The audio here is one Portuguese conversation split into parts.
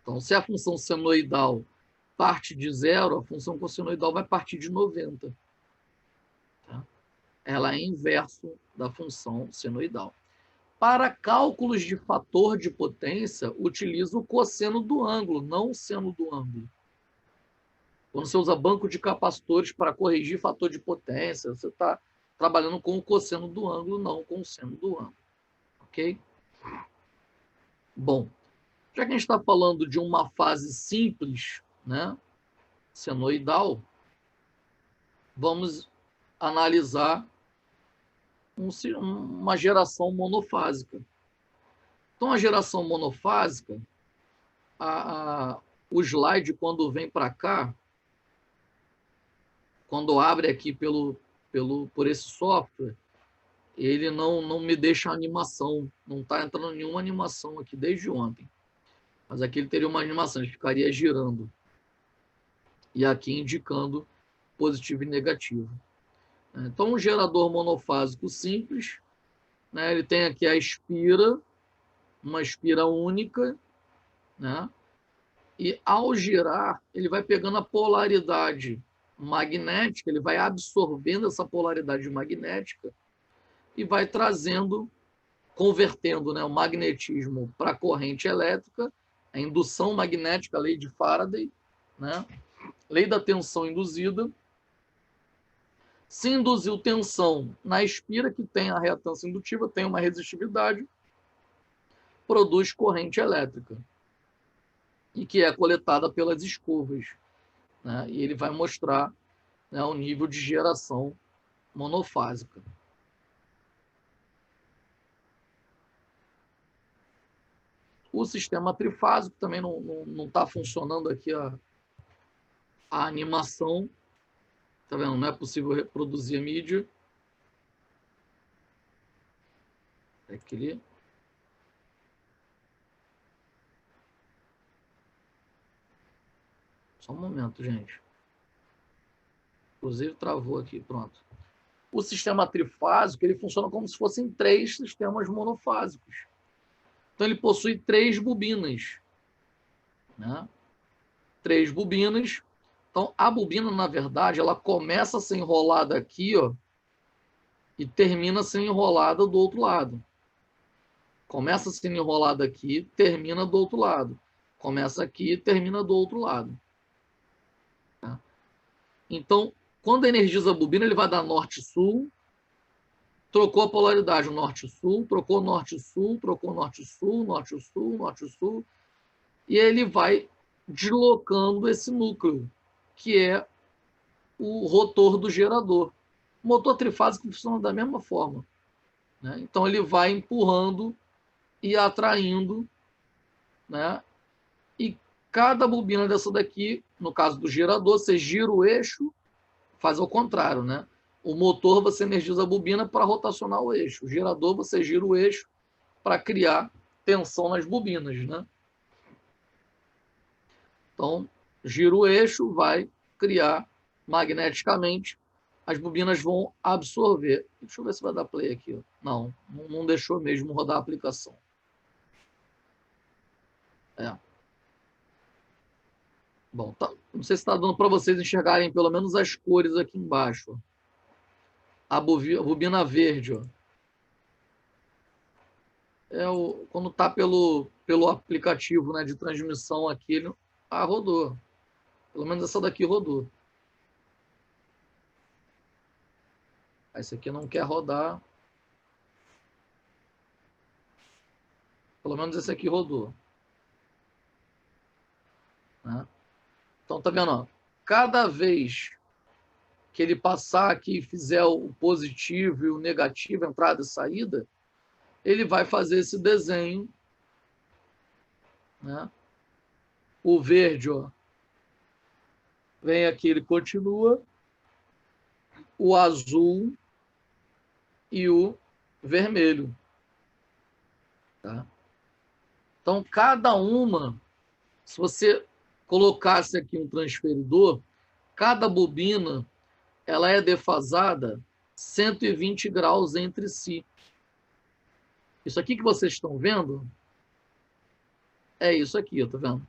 Então, se a função senoidal parte de 0, a função cossenoidal vai partir de 90. Tá? Ela é inverso da função senoidal. Para cálculos de fator de potência, utiliza o cosseno do ângulo, não o seno do ângulo. Quando você usa banco de capacitores para corrigir fator de potência, você está trabalhando com o cosseno do ângulo, não com o seno do ângulo. Ok? Bom, já que a gente está falando de uma fase simples, né, senoidal, vamos analisar uma geração monofásica. Então, a geração monofásica, o slide, quando vem para cá, quando abre aqui por esse software, ele não me deixa animação, não está entrando nenhuma animação aqui desde ontem. Mas aqui ele teria uma animação, ele ficaria girando. E aqui indicando positivo e negativo. Então, um gerador monofásico simples, né, ele tem aqui a espira, uma espira única, né, e ao girar, ele vai pegando a polaridade magnética, ele vai absorvendo essa polaridade magnética e vai trazendo, convertendo, né, o magnetismo para a corrente elétrica, a indução magnética, a lei de Faraday, né, lei da tensão induzida. Se induziu tensão na espira, que tem a reatância indutiva, tem uma resistividade, produz corrente elétrica, e que é coletada pelas escovas. Né? E ele vai mostrar, né, o nível de geração monofásica. O sistema trifásico também não está funcionando aqui a animação. Tá vendo? Não é possível reproduzir a mídia. Aqui. Só um momento, gente. Inclusive, travou aqui. Pronto. O sistema trifásico, ele funciona como se fossem 3 sistemas monofásicos. Então, ele possui 3 bobinas. Né? 3 bobinas. Então, a bobina, na verdade, ela começa a ser enrolada aqui, ó, e termina a ser enrolada do outro lado. Começa sendo enrolada aqui, termina do outro lado. Começa aqui, termina do outro lado. Tá? Então, quando energiza a bobina, ele vai dar norte-sul, trocou a polaridade norte-sul, trocou norte-sul, trocou norte-sul, norte-sul, norte-sul, e ele vai deslocando esse núcleo, que é o rotor do gerador. O motor trifásico funciona da mesma forma. Né? Então, ele vai empurrando e atraindo, né? E cada bobina dessa daqui, no caso do gerador, você gira o eixo, faz ao contrário, né? O motor, você energiza a bobina para rotacionar o eixo. O gerador, você gira o eixo para criar tensão nas bobinas, né? Então, gira o eixo, vai criar magneticamente, as bobinas vão absorver. Deixa eu ver se vai dar play aqui. Não deixou mesmo rodar a aplicação. Bom, tá, não sei se está dando para vocês enxergarem pelo menos as cores aqui embaixo. A bobina verde, ó. Quando está pelo aplicativo, né, de transmissão aqui, rodou. Pelo menos essa daqui rodou. Esse aqui não quer rodar. Pelo menos esse aqui rodou. Né? Então, tá vendo? Ó, cada vez que ele passar aqui e fizer o positivo e o negativo, entrada e saída, ele vai fazer esse desenho. Né? O verde, ó, vem aqui, ele continua. O azul e o vermelho. Tá? Então, cada uma, se você colocasse aqui um transferidor, cada bobina ela é defasada 120 graus entre si. Isso aqui que vocês estão vendo é isso aqui, tá vendo?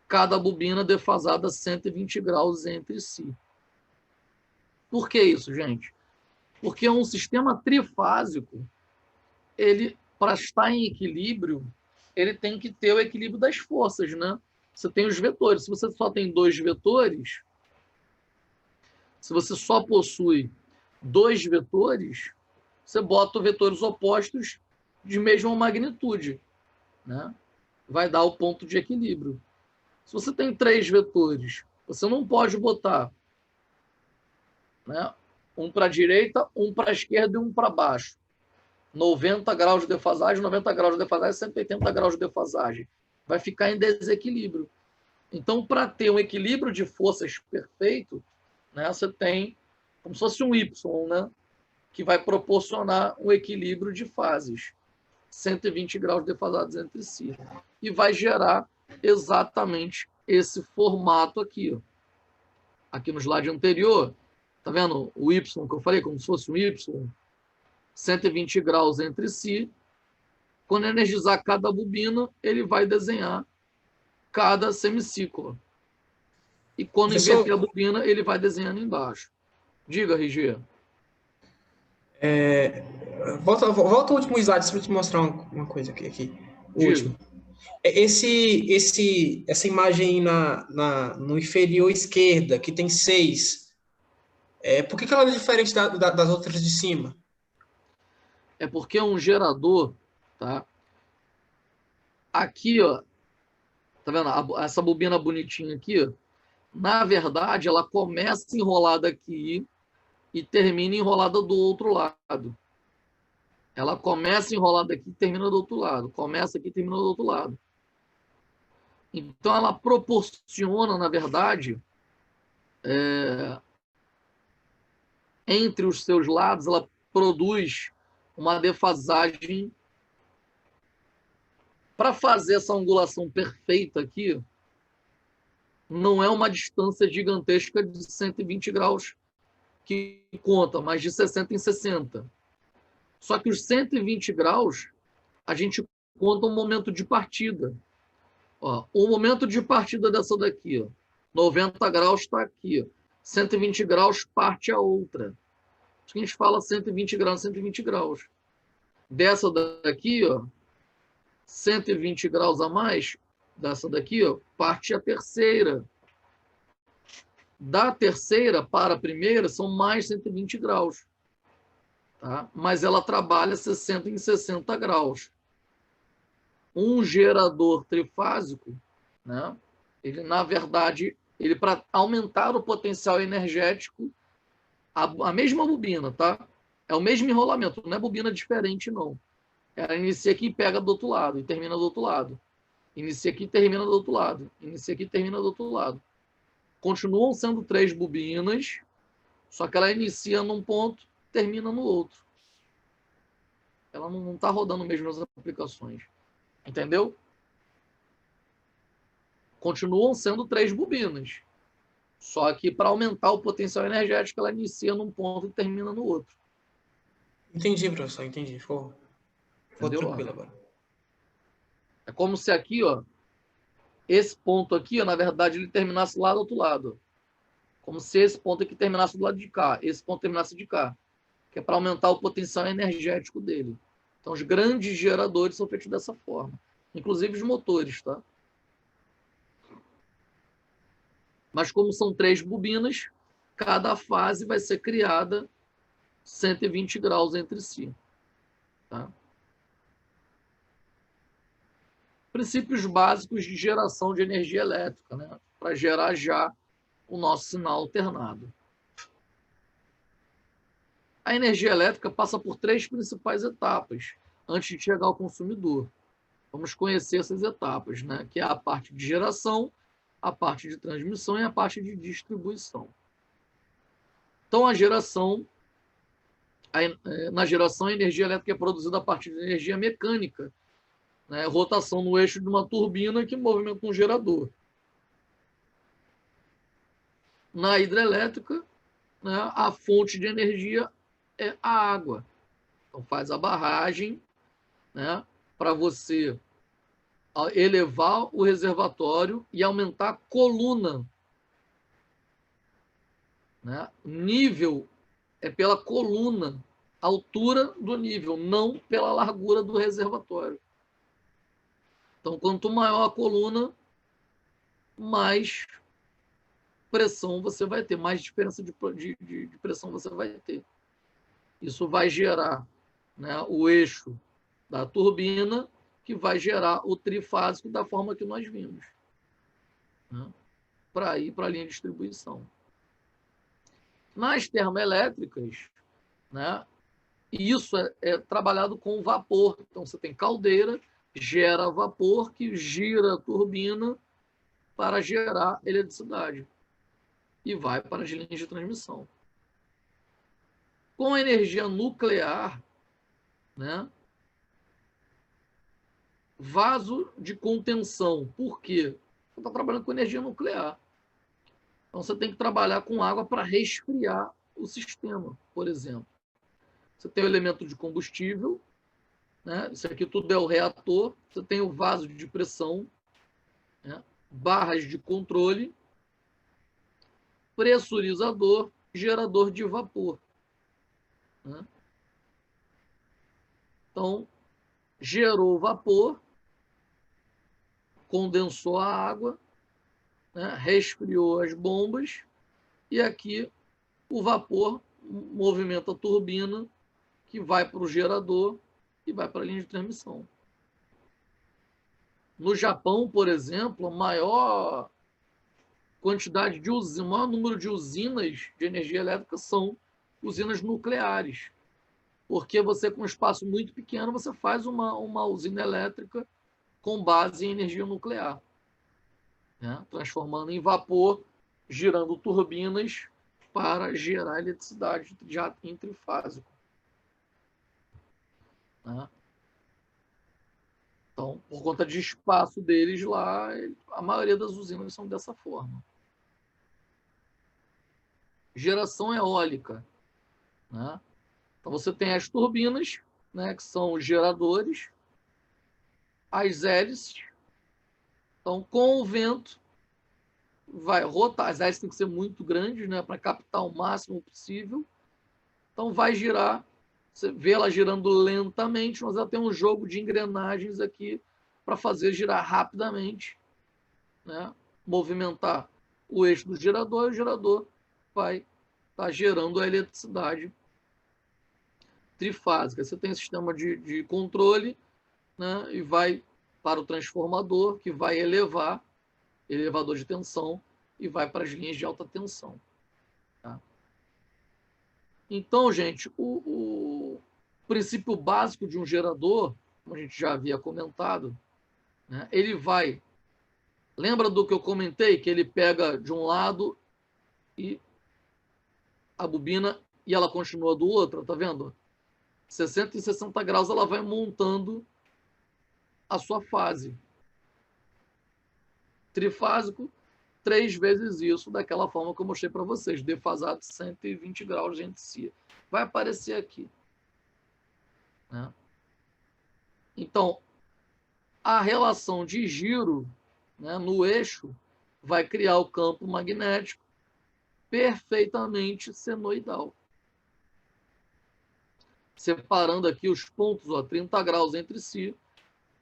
cada bobina defasada 120 graus entre si. Por que isso, gente? Porque um sistema trifásico, ele, para estar em equilíbrio, ele tem que ter o equilíbrio das forças, né? Você tem os vetores. Se você só tem dois vetores, se você só possui dois vetores, você bota vetores opostos de mesma magnitude, né? Vai dar o ponto de equilíbrio. Se você tem três vetores, você não pode botar, né, um para a direita, um para a esquerda e um para baixo. 90 graus de defasagem, 90 graus de defasagem, 180 graus de defasagem. Vai ficar em desequilíbrio. Então, para ter um equilíbrio de forças perfeito, né, você tem como se fosse um Y, né, que vai proporcionar um equilíbrio de fases, 120 graus defasados entre si. E vai gerar exatamente esse formato aqui. Ó. Aqui no slide anterior, tá vendo o Y que eu falei, como se fosse um Y, 120 graus entre si. Quando energizar cada bobina, ele vai desenhar cada semiciclo. E quando inverter a bobina, ele vai desenhando embaixo. Diga, RG. Volta ao último slide para te mostrar uma coisa aqui. O Diga. último. Essa imagem no inferior esquerda, que tem 6, por que ela é diferente das outras de cima? É porque é um gerador, tá? Aqui, ó, tá vendo? Essa bobina bonitinha aqui, ó, na verdade, ela começa enrolada aqui e termina enrolada do outro lado. Ela começa enrolada aqui e termina do outro lado. Começa aqui e termina do outro lado. Então, ela proporciona, na verdade, entre os seus lados, ela produz uma defasagem. Para fazer essa angulação perfeita aqui, não é uma distância gigantesca de 120 graus que conta, mas de 60 em 60. Só que os 120 graus, a gente conta um momento de partida. Ó, o momento de partida dessa daqui, ó, 90 graus está aqui. 120 graus parte a outra. A gente fala 120 graus, 120 graus. Dessa daqui, ó, 120 graus a mais, dessa daqui, ó, parte a terceira. Da terceira para a primeira são mais 120 graus. Tá? Mas ela trabalha 60 em 60 graus. Um gerador trifásico, né, ele, na verdade, ele para aumentar o potencial energético, a mesma bobina, tá? É o mesmo enrolamento, não é bobina diferente, não. Ela inicia aqui e pega do outro lado, e termina do outro lado. Inicia aqui e termina do outro lado. Inicia aqui e termina do outro lado. Continuam sendo 3 bobinas, só que ela inicia num ponto, termina no outro. Ela não está rodando mesmo as aplicações. Entendeu? Continuam sendo 3 bobinas. Só que para aumentar o potencial energético, ela inicia num ponto e termina no outro. Entendi, professor, entendi. Ficou tranquilo agora. É como se aqui, ó, esse ponto aqui, ó, na verdade, ele terminasse lá do outro lado. Como se esse ponto aqui terminasse do lado de cá, esse ponto terminasse de cá. Que é para aumentar o potencial energético dele. Então, os grandes geradores são feitos dessa forma. Inclusive os motores, tá? Mas como são 3 bobinas, cada fase vai ser criada 120 graus entre si. Tá? Princípios básicos de geração de energia elétrica, né? Para gerar já o nosso sinal alternado. A energia elétrica passa por 3 principais etapas antes de chegar ao consumidor. Vamos conhecer essas etapas, né? Que é a parte de geração, a parte de transmissão e a parte de distribuição. Então, na geração, a energia elétrica é produzida a partir de energia mecânica, né? Rotação no eixo de uma turbina que movimenta um gerador. Na hidrelétrica, né, a fonte de energia é a água. Então, faz a barragem, né, para você elevar o reservatório e aumentar a coluna. Né? Nível é pela coluna, altura do nível, não pela largura do reservatório. Então, quanto maior a coluna, mais pressão você vai ter, mais diferença de pressão você vai ter. Isso vai gerar, né, o eixo da turbina, que vai gerar o trifásico da forma que nós vimos, né, para ir para a linha de distribuição. Nas termoelétricas, né, isso é trabalhado com vapor. Então, você tem caldeira, gera vapor, que gira a turbina para gerar eletricidade e vai para as linhas de transmissão. Com a energia nuclear, né, vaso de contenção. Por quê? Você está trabalhando com energia nuclear. Então, você tem que trabalhar com água para resfriar o sistema, por exemplo. Você tem o elemento de combustível, né? Isso aqui tudo é o reator. Você tem o vaso de pressão, né? Barras de controle, pressurizador, gerador de vapor, né? Então, gerou vapor, condensou a água, né? Resfriou as bombas, e aqui o vapor movimenta a turbina, que vai para o gerador e vai para a linha de transmissão. No Japão, por exemplo, a maior quantidade de usinas, o maior número de usinas de energia elétrica são usinas nucleares, porque você, com um espaço muito pequeno, você faz uma usina elétrica com base em energia nuclear, né? Transformando em vapor, girando turbinas para gerar eletricidade já em trifásico. Né? Então, por conta de espaço deles lá, a maioria das usinas são dessa forma. Geração eólica, né? Então, você tem as turbinas, né, que são os geradores, as hélices. Então, com o vento, vai rotar. As hélices têm que ser muito grandes, né, para captar o máximo possível. Então, vai girar. Você vê ela girando lentamente, mas ela tem um jogo de engrenagens aqui para fazer girar rapidamente, né, movimentar o eixo do gerador, e o gerador vai estar gerando a eletricidade trifásica. Você tem sistema de controle, né, e vai para o transformador, que vai elevar, elevador de tensão, e vai para as linhas de alta tensão. Tá? Então, gente, o princípio básico de um gerador, como a gente já havia comentado, né, ele vai... Lembra do que eu comentei? Que ele pega de um lado e a bobina e ela continua do outro, tá vendo? 60 e 60 graus ela vai montando a sua fase. Trifásico, 3 vezes isso, daquela forma que eu mostrei para vocês, defasado 120 graus entre si. Vai aparecer aqui. Né? Então, a relação de giro, né, no eixo vai criar o campo magnético perfeitamente senoidal. Separando aqui os pontos, ó, 30 graus entre si,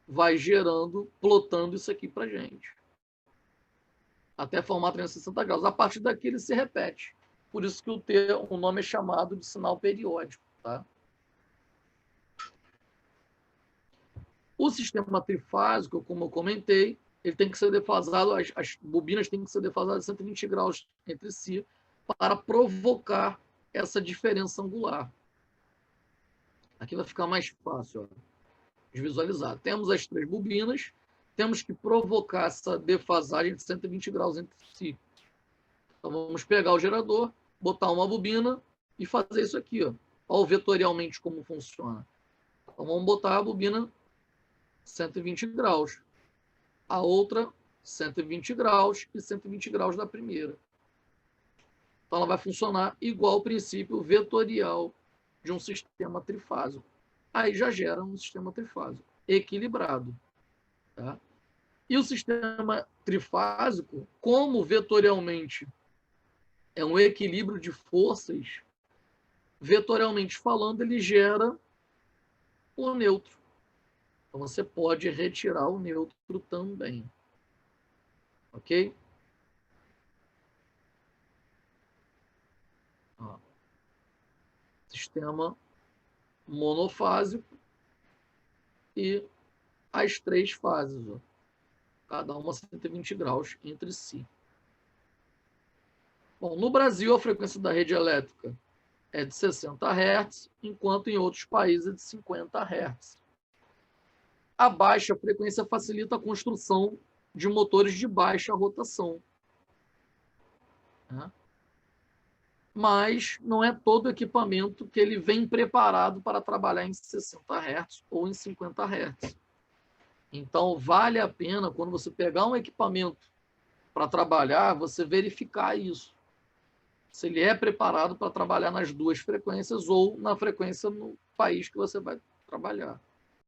vai gerando, plotando isso aqui para a gente. Até formar 360 graus. A partir daqui ele se repete. Por isso que o nome é chamado de sinal periódico. Tá? O sistema trifásico, como eu comentei, ele tem que ser defasado, as bobinas têm que ser defasadas a 120 graus entre si para provocar essa diferença angular. Aqui vai ficar mais fácil, ó, de visualizar. Temos as 3 bobinas, temos que provocar essa defasagem de 120 graus entre si. Então, vamos pegar o gerador, botar uma bobina e fazer isso aqui. Ó. Olha vetorialmente como funciona. Então, vamos botar a bobina 120 graus. A outra, 120 graus e 120 graus da primeira. Então, ela vai funcionar igual ao princípio vetorial de um sistema trifásico. Aí já gera um sistema trifásico equilibrado. Tá? E o sistema trifásico, como vetorialmente é um equilíbrio de forças, vetorialmente falando, ele gera o neutro. Então, você pode retirar o neutro também. Ok? Ó. Sistema monofásico e as três fases, ó. Cada uma 120 graus entre si. Bom, no Brasil, a frequência da rede elétrica é de 60 Hz, enquanto em outros países é de 50 Hz. A baixa frequência facilita a construção de motores de baixa rotação, né? Mas não é todo equipamento que ele vem preparado para trabalhar em 60 Hz ou em 50 Hz. Então, vale a pena, quando você pegar um equipamento para trabalhar, você verificar isso. Se ele é preparado para trabalhar nas duas frequências ou na frequência no país que você vai trabalhar.